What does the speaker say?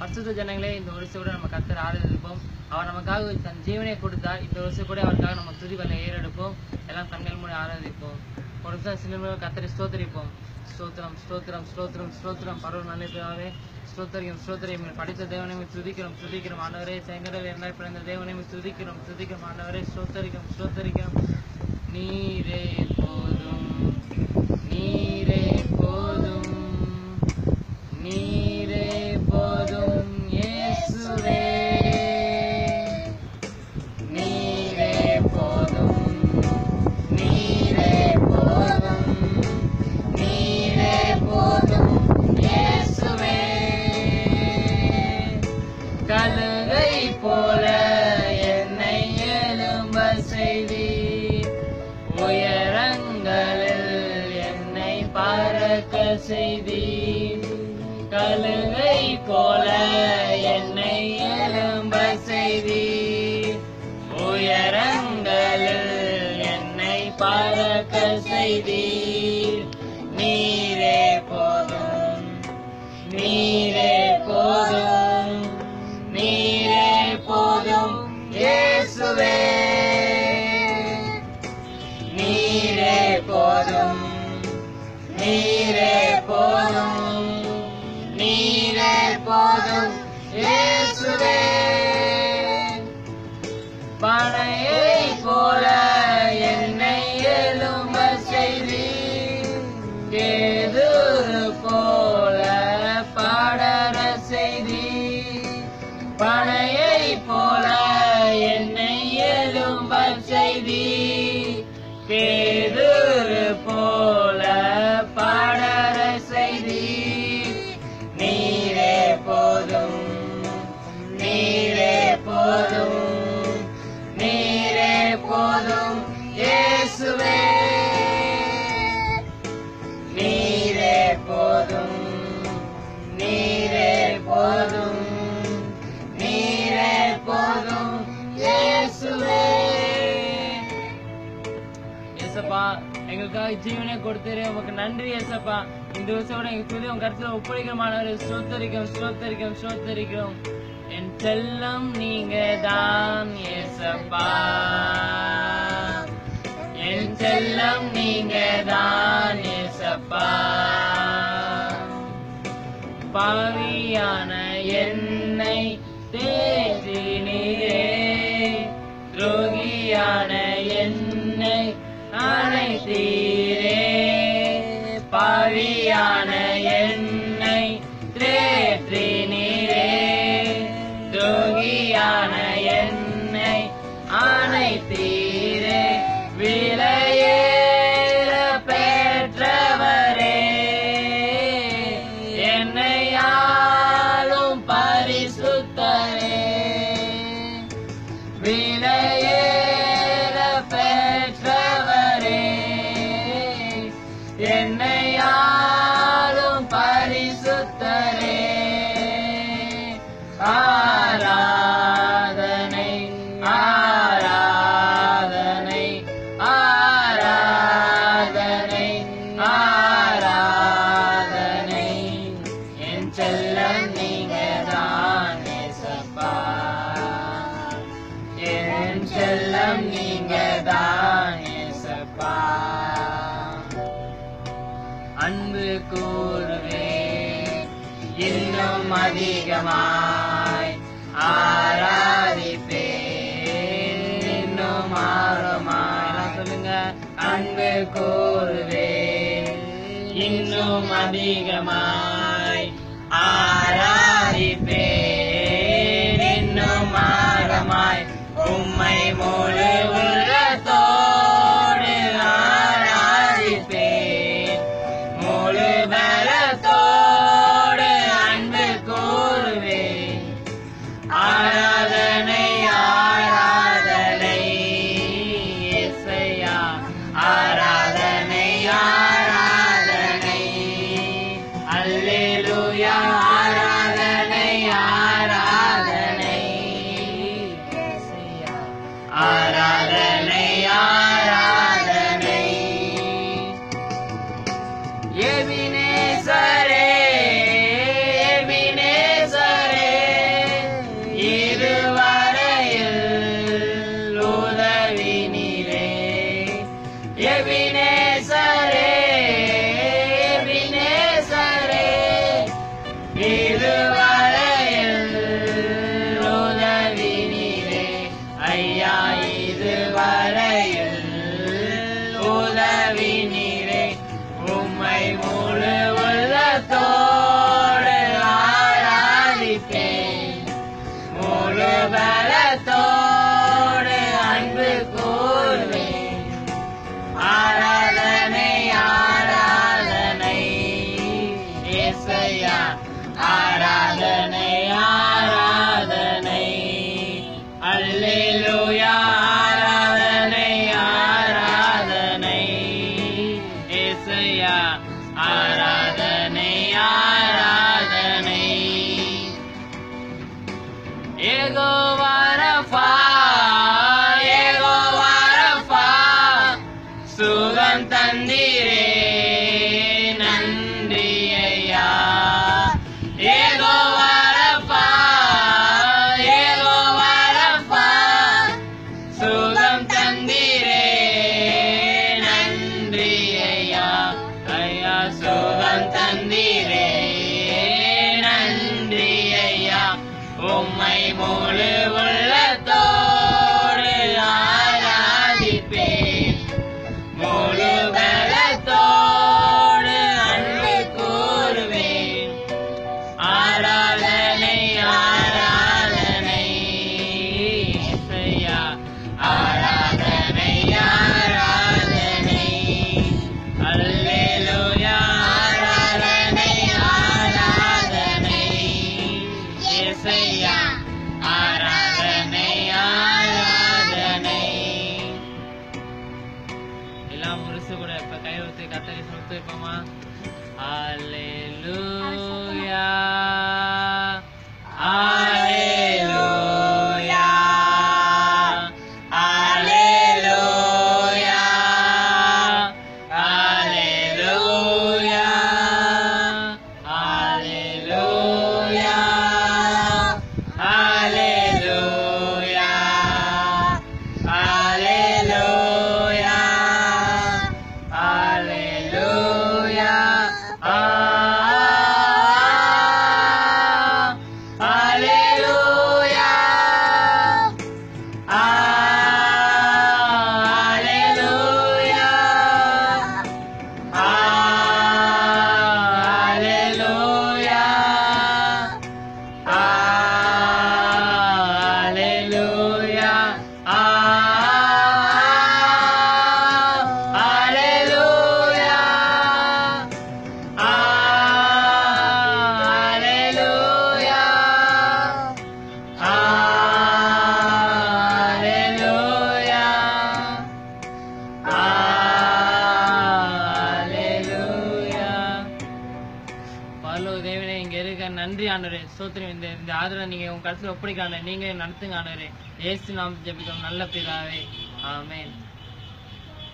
பரிசுத்த ஜனங்களே, இந்த ஒரு கூட நம்ம கர்த்தரை ஆராதிப்போம். அவர் நமக்காக தன் ஜீவனை கொடுத்தார். இந்த ஒரு கூட அவருக்காக நம்ம துதிகளை ஏறெடுப்போம். எல்லாம் கண்கள் மூடி ஆராதிப்போம். ஒரு சில கர்த்தரை ஸ்தோத்தரிப்போம். ஸ்தோத்திரம் ஸ்தோத்திரம் ஸ்தோத்திரம் ஸ்தோத்திரம். பரவ நல்ல பிதாவே, ஸ்தோத்திரியம் ஸ்தோத்திரியம். படித்த தேவனை துதிக்கிறோம் துதிக்கிறோம் ஆண்டவரே. செங்கடல் எண்ணாய் பிறந்த தேவனை துதிக்கிறோம் துதிக்கிறோம் ஆண்டவரே. ஸ்தோத்தரிக்கிறோம் ஸ்தோத்தரிக்கிறோம். நீரே போதும் நீரே போதும் நீரே போதும் இயேசுவே. நீரே போதும் நீரே போதும் நீரே போதும் இயேசுவே. கழுகை போல என்னை எழும்ப செய்தீர், உயரங்களில் என்னை பறக்க செய்தீர். கழுகை போல என்னை எழும்ப செய்தீர், உயரங்களில் என்னை பறக்க செய்தீர். நீரே போதும் நீரே போதும் நீரே போதும் இயேசுவே. நீரே போதும் நீரே போதும் நீரே போதும் இயேசுவே. பனையை போல என்னை எழும்ப செய்தீர், கேதுரு போல பாடற செய்தீர். பனையை போல என்னை எழும்ப செய்தீர், கேதுரு போல பாடற செய்தீர். நீரே போதும் நீரே போதும் நீரே போதும் இயேசுவே. நீரே போதும் நீரே போதும் நீரே போதும் இயேசுவே. ஏசப்பா, எங்களுக்காக ஜீவனை கொடுத்துரு, உமக்கு நன்றி ஏசப்பா. இந்த வருஷம் எங்க துதி உங்க கருத்துல ஒப்படைக்கிறமானவரை ஸ்தோத்தரிக்கிறோம் ஸ்தோத்தரிக்கிறோம் ஸ்தோத்தரிக்கிறோம். என் செல்லம் நீங்க தான் ஏசப்பா, என் செல்லம் நீங்க தான் ஏசப்பா. பாவியான என்னை தேற்றினீரே, துரோகியான என்னை அழைத்தீரே. பாவியான என்னை தேற்றினீரே, துரோகியான என்னை அழைத்தீரே. விலையேற பெற்றவரே, என்னை ஆளும் பரிசுத்தரே. விலையேற பெற்றவரே, என்னை ஆளும் பரிசுத்தரே. ஆராதனை ஆராதனை ஆராதனை ஆராதனை. என் செல்லம் நீங்க தான் ஏசப்பா, என் செல்லம் நீங்க தான் ஏசப்பா. அன்பு கூறுவே இன்னும் அதிகமாய், ஆராதிப்பேன் இன்னும் ஆழமாய். சொல்லுங்க. அன்பு கூறுவே இன்னும் அதிகமாய், ஆராதிப்பேன் இன்னும் ஆழமாய். உம்மை முழு உள்ளத்தோடு ஆராதிப்பேன், முழு பலத்தோடு அன்பு கூறுவேன். ஆராதனை ஆராதனை இயேசையா, ஆராதனை ஆராதனை. அல்லேலூயா உம்மை முழு உள்ளத்தோடு ஆராதிப்பேன், முழு பலத்தோடு அன்பு கூறுவேன். ஆராதனை ஆராதனை இயேசையா, ஆராதனை ஆராதனை அல்லேலூயா, ஆராதனை ஆராதனை இயேசையா, ஆராதனை ஆராதனை. எல்லாம் முழுசு கூட இப்ப கையெழுத்து கத்தரி சொத்து இப்பமா. அல்லேலூயா அல்லேலூயா அல்லேலூயா அல்லேலூயா அல்லேலூயா அல்லேலூயா அல்லேலூயா அல்லேலூயா தேவனே, இங்க இருக்க நன்றி ஆண்டவரே, ஸ்தோத்திரம். இந்த ஆதரவை நீங்க உங்க கருத்துல ஒப்படைக்கான நீங்க நடத்துங்க ஆண்டவரே. இயேசு நாமத்தில் ஜெபிக்கிறோம் நல்ல பிதாவே, ஆமென்.